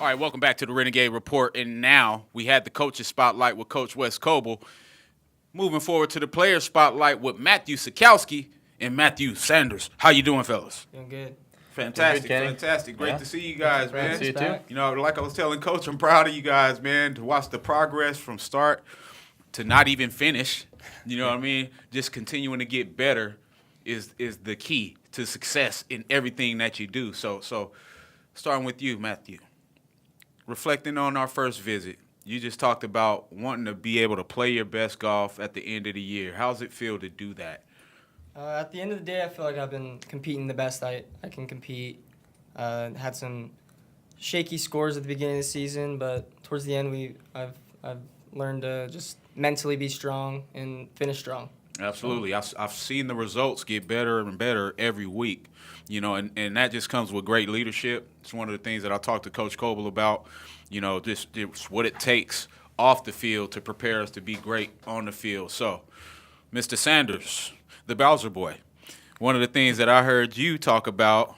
All right, welcome back to the Renegade Report. And now we had the coaches spotlight with Coach Wes Coble. Moving forward to the player spotlight with Matthew Sakowski and Matthew Sanders. How you doing, fellas? Doing good. Fantastic, Good, fantastic. Great to see you guys, man. See you too. You know, like I was telling Coach, I'm proud of you guys, man, to watch the progress from start to not even finish. You know what I mean? Just continuing to get better is the key to success in everything that you do. So starting with you, Matthew. Reflecting on our first visit, you just talked about wanting to be able to play your best golf at the end of the year. How does it feel to do that? At the end of the day, I feel like I've been competing the best I can compete. Had some shaky scores at the beginning of the season, but towards the end, I've learned to just mentally be strong and finish strong. Absolutely. I've seen the results get better and better every week, you know, and that just comes with great leadership. It's one of the things that I talked to Coach Coble about, you know, just what it takes off the field to prepare us to be great on the field. So, Mr. Sanders, the Bowser boy, one of the things that I heard you talk about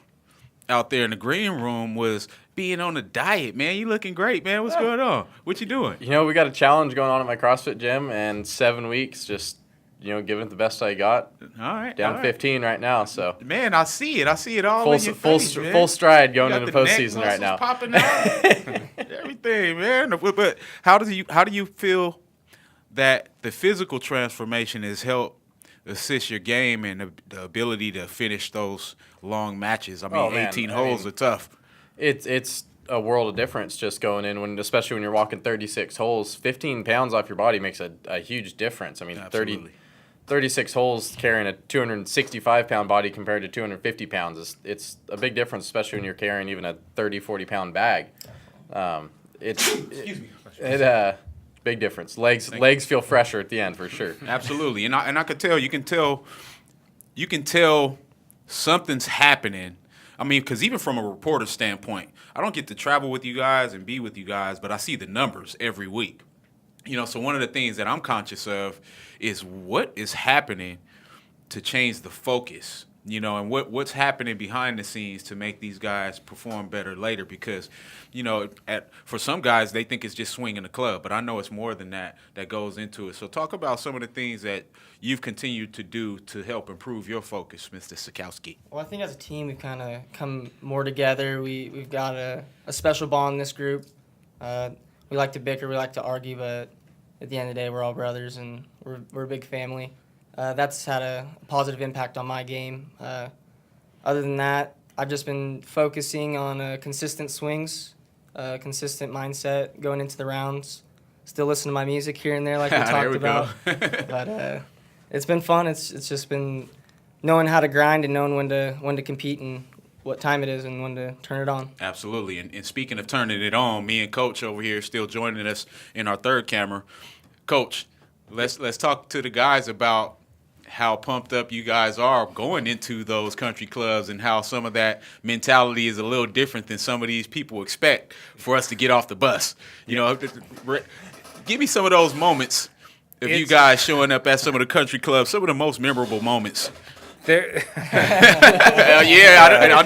out there in the green room was being on a diet, man. You looking great, man. What's going on? What you doing? You know, we got a challenge going on at my CrossFit gym, and 7 weeks, just, you know, giving it the best I got. All right. Down 15 right now, so. Man, I see it. I see it all Full, in your full, face, man. full stride going You got into the neck postseason right muscles now. Popping out. Everything, man. But how do you feel that the physical transformation has helped assist your game and the ability to finish those long matches? I mean, Oh, man. 18 I holes mean, are tough. It's a world of difference just going in, especially when you're walking 36 holes. 15 pounds off your body makes a huge difference. I mean, Absolutely. 36 holes carrying a 265-pound body compared to 250 pounds. It's a big difference, especially when you're carrying even a 30, 40-pound bag. Excuse me. Big difference. Legs feel fresher at the end for sure. Absolutely, and I could tell. You can tell something's happening. I mean, because even from a reporter standpoint, I don't get to travel with you guys and be with you guys, but I see the numbers every week. You know, so one of the things that I'm conscious of is what is happening to change the focus, you know, and what's happening behind the scenes to make these guys perform better later. Because, you know, for some guys, they think it's just swinging the club, but I know it's more than that goes into it. So talk about some of the things that you've continued to do to help improve your focus, Mr. Sakowski. Well, I think as a team, we've kind of come more together. We've got a special bond in this group. We like to bicker, we like to argue, but at the end of the day, we're all brothers and we're a big family. That's had a positive impact on my game. Other than that, I've just been focusing on consistent swings, consistent mindset going into the rounds. Still listen to my music here and there like we talked about. But it's been fun. It's just been knowing how to grind and knowing when to compete and what time it is and when to turn it on. Absolutely. And speaking of turning it on, me and Coach over here still joining us in our third camera. Coach, let's talk to the guys about how pumped up you guys are going into those country clubs and how some of that mentality is a little different than some of these people expect for us to get off the bus. You know, give me some of those moments of you guys showing up at some of the country clubs, some of the most memorable moments. There, I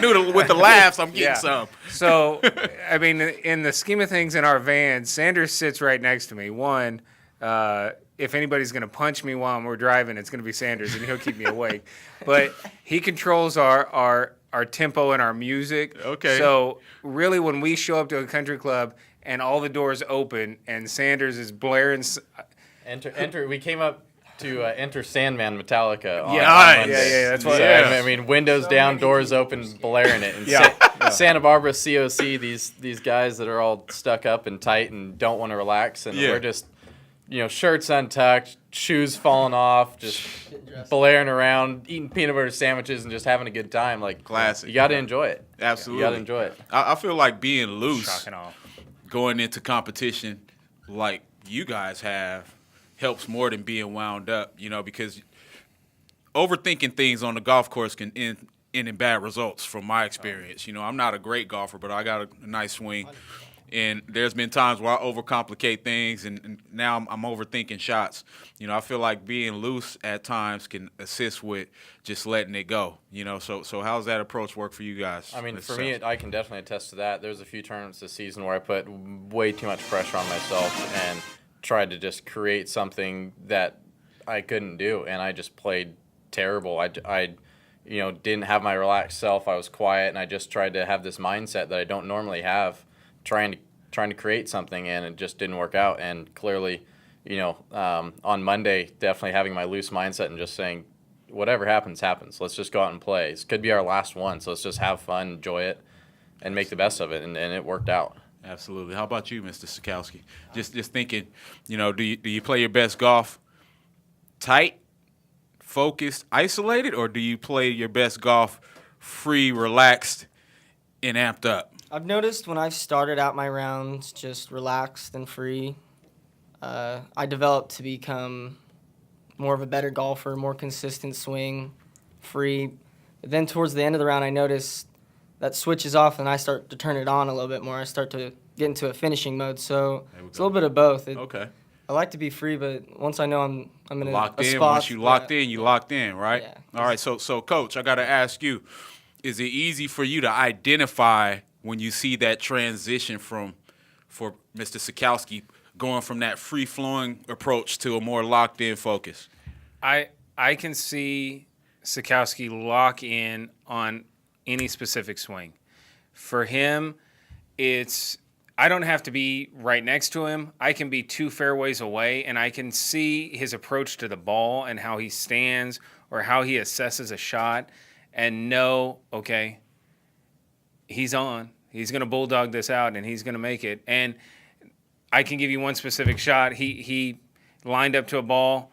knew with the laughs I'm getting some. So, I mean, in the scheme of things in our van, Sanders sits right next to me. One, if anybody's going to punch me while we're driving, it's going to be Sanders, and he'll keep me awake. But he controls our tempo and our music. Okay. So, really, when we show up to a country club and all the doors open and Sanders is blaring... Enter. We came up to Enter Sandman Metallica. On Yeah, Monday. that's what. So, Yeah. I mean, windows down, doors open, blaring it. And Santa Barbara COC, these guys that are all stuck up and tight and don't want to relax, and we're just, you know, shirts untucked, shoes falling off, just blaring around, eating peanut butter sandwiches and just having a good time. Like, Classic. You got to enjoy it. Absolutely. You got to enjoy it. I feel like being loose Shocking off. going into competition like you guys have helps more than being wound up, you know, because overthinking things on the golf course can end in bad results from my experience. You know, I'm not a great golfer, but I got a nice swing. And there's been times where I overcomplicate things, and now I'm overthinking shots. You know, I feel like being loose at times can assist with just letting it go. You know, so how's that approach work for you guys? I mean, for me, I can definitely attest to that. There's a few tournaments this season where I put way too much pressure on myself and tried to just create something that I couldn't do, and I just played terrible. I didn't have my relaxed self. I was quiet, and I just tried to have this mindset that I don't normally have, trying to create something, and it just didn't work out. And clearly, on Monday, definitely having my loose mindset and just saying, whatever happens, happens. Let's just go out and play. This could be our last one, so let's just have fun, enjoy it, and make the best of it. And it worked out. Absolutely. How about you, Mr. Sakowski? Just thinking, do you play your best golf tight, focused, isolated, or do you play your best golf free, relaxed, and amped up? I've noticed when I've started out my rounds just relaxed and free, I developed to become more of a better golfer, more consistent swing, free. But then towards the end of the round, I noticed that switches off and I start to turn it on a little bit more. I start to get into a finishing mode. So it's a little bit of both. Okay. I like to be free, but once I know I'm in locked a in. spot, Once you locked in, you locked in, right? Yeah. All right. So Coach, I got to ask you: is it easy for you to identify when you see that transition for Mr. Sakowski going from that free flowing approach to a more locked in focus? I can see Sakowski lock in on any specific swing. For him, I don't have to be right next to him. I can be 2 fairways away, and I can see his approach to the ball and how he stands or how he assesses a shot and know, okay, he's on. He's going to bulldog this out, and he's going to make it. And I can give you one specific shot. He lined up to a ball,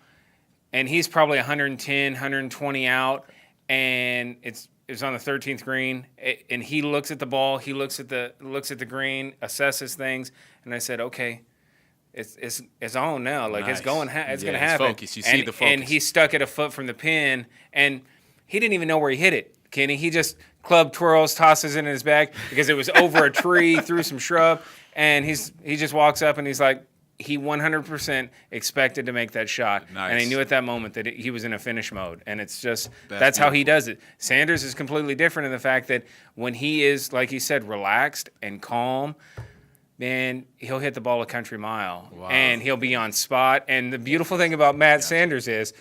and he's probably 110, 120 out, and it's on the 13th green, and he looks at the ball, he looks at the green, assesses things, and I said, okay, it's on now. Like Nice. it's going to It's happen. focus. You see the focus. And he stuck it a foot from the pin, and he didn't even know where he hit it, Kenny. He just club twirls, tosses it in his bag because it was over a tree, through some shrub, and he just walks up and he's like, he 100% expected to make that shot. Nice. And he knew at that moment that he was in a finish mode. And it's just, that's how he does it. Sanders is completely different in the fact that when he is, like he said, relaxed and calm, man, he'll hit the ball a country mile. Wow. And he'll be on spot. And the beautiful thing about Matt Sanders is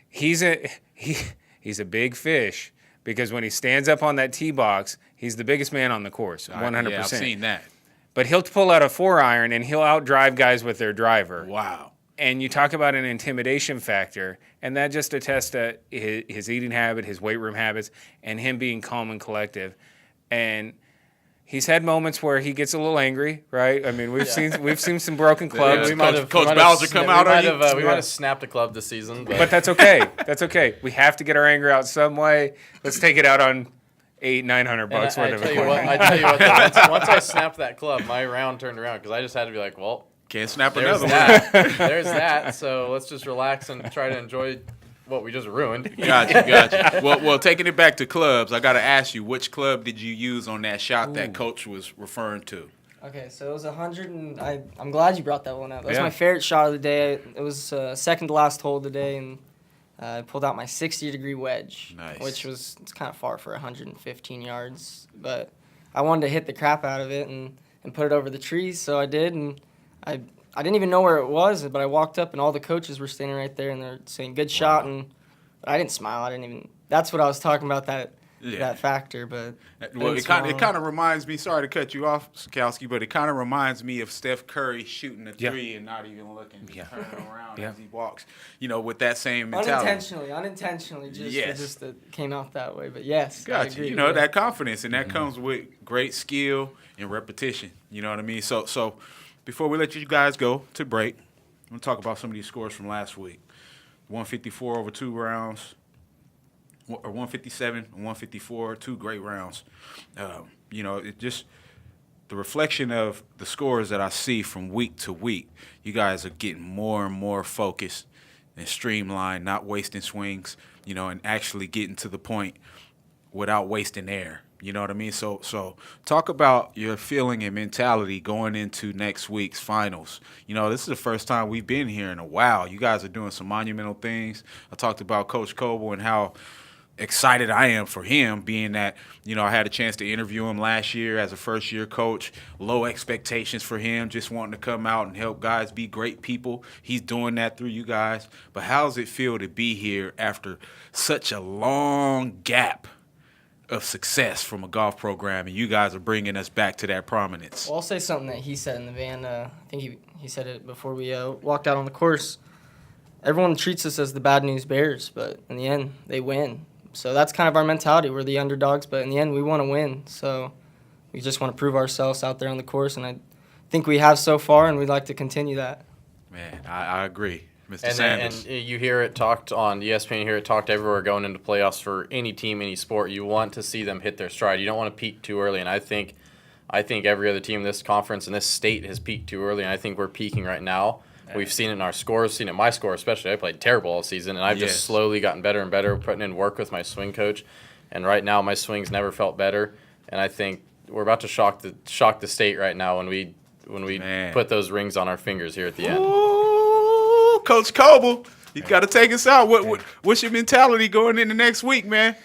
he's a big fish because when he stands up on that tee box, he's the biggest man on the course, 100%. Yeah, I've seen that. But he'll pull out a 4-iron and he'll outdrive guys with their driver. Wow. And you talk about an intimidation factor, and that just attests to his eating habit, his weight room habits, and him being calm and collective. And he's had moments where he gets a little angry, right? I mean, we've seen some broken clubs. Yeah, Coach Bowser come out on you? We might have snapped a club this season, but that's okay. That's okay. We have to get our anger out some way. Let's take it out on $800-900 worth of equipment. I tell you what, once I snapped that club, my round turned around because I just had to be like, well, can't snap there's another that. one. There's that. So let's just relax and try to enjoy what we just ruined. Gotcha. Well, taking it back to clubs, I got to ask you, which club did you use on that shot that Coach was referring to? Okay, so it was 100, and I'm glad you brought that one up. That was Yeah. my favorite shot of the day. It was second to last hole of the day, and I pulled out my 60-degree wedge, Nice. which was it's kind of far for 115 yards, but I wanted to hit the crap out of it and put it over the trees, so I did, and I didn't even know where it was, but I walked up, and all the coaches were standing right there, and they're saying, good shot, and I didn't smile. I didn't even – that's what I was talking about, that factor, but Well, it kind of reminds me. Sorry to cut you off, Sakowski, but it kind of reminds me of Steph Curry shooting a three and not even looking, turning around as he walks. With that same mentality. Unintentionally, just Yes. it just came out that way. But yes, I Gotcha. agree. That confidence, and that comes with great skill and repetition. You know what I mean? So before we let you guys go to break, I'm gonna talk about some of these scores from last week. 154 over 2 rounds. Or 157 and 154, 2 great rounds. It just the reflection of the scores that I see from week to week. You guys are getting more and more focused and streamlined, not wasting swings, and actually getting to the point without wasting air. You know what I mean? So talk about your feeling and mentality going into next week's finals. You know, this is the first time we've been here in a while. You guys are doing some monumental things. I talked about Coach Coble and how excited I am for him, being that, you know, I had a chance to interview him last year as a first-year coach. Low expectations for him, just wanting to come out and help guys be great people. He's doing that through you guys. But how does it feel to be here after such a long gap of success from a golf program, and you guys are bringing us back to that prominence? Well, I'll say something that he said in the van. I think he said it before we walked out on the course. Everyone treats us as the bad news bears, but in the end, they win. So that's kind of our mentality. We're the underdogs, but in the end, we want to win. So we just want to prove ourselves out there on the course, and I think we have so far, and we'd like to continue that. Man, I agree. Mr. Sanders. And you hear it talked on ESPN, you hear it talked everywhere going into playoffs for any team, any sport. You want to see them hit their stride. You don't want to peak too early, and I think every other team in this conference and this state has peaked too early, and I think we're peaking right now. We've seen it in our scores, seen it in my score especially. I played terrible all season, and I've just slowly gotten better and better, putting in work with my swing coach. And right now, my swings never felt better. And I think we're about to shock the state right now when we put those rings on our fingers here at the end. Ooh, Coach Coble, you got to take us out. What's your mentality going into next week, man?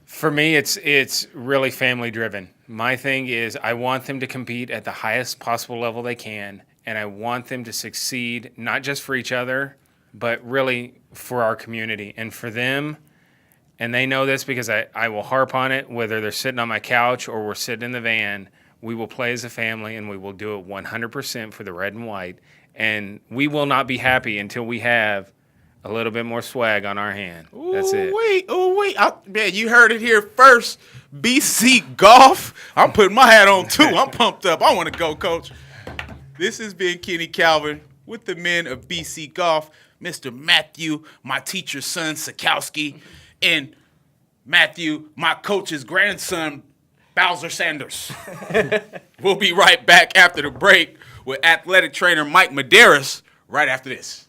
For me, it's really family driven. My thing is I want them to compete at the highest possible level they can. And I want them to succeed, not just for each other, but really for our community and for them. And they know this because I will harp on it, whether they're sitting on my couch or we're sitting in the van. We will play as a family, and we will do it 100% for the red and white. And we will not be happy until we have a little bit more swag on our hand. That's it. Wait. Man, you heard it here first. BC Golf. I'm putting my hat on, too. I'm pumped up. I want to go, Coach. This has been Kenny Calvin with the men of BC Golf, Mr. Matthew, my teacher's son, Sakowski, and Matthew, my coach's grandson, Bowser Sanders. We'll be right back after the break with athletic trainer Mike Medeiros right after this.